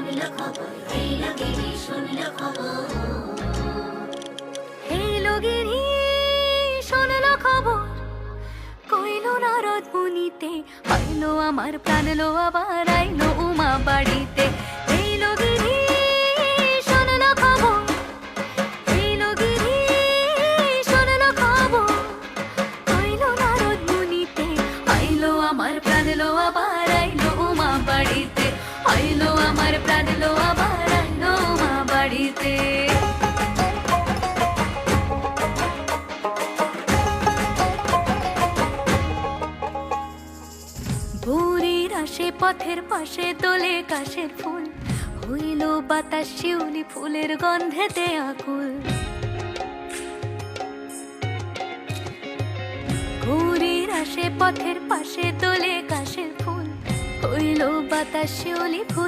শুনল খবর, এলো গিরি শুনল খবর। এলো গিরি শুনল খবর, কইলো নারদ মুনিতে, আইলো আমার প্রাণ লো আবার আইলো উমা বাড়িতে। এলো গিরি শুনল খবর, এলো গিরি শুনল খবর, কইলো নারদ মুনিতে, আইলো আমার প্রাণ লো আবার আইলো উমা বাড়িতে, আইলো আমার প্রাণ লো আবার আইলো উমা বাড়িতে। ভোরের আসে পথের পাশে তোলে কাশের ফুল, হইল বাতাস শিউলি ফুলের গন্ধেতে আকুল। ভোরের আসে পথের পাশে তোলে কাশের ফুল, হইল বাতাস শিউলি ফুল।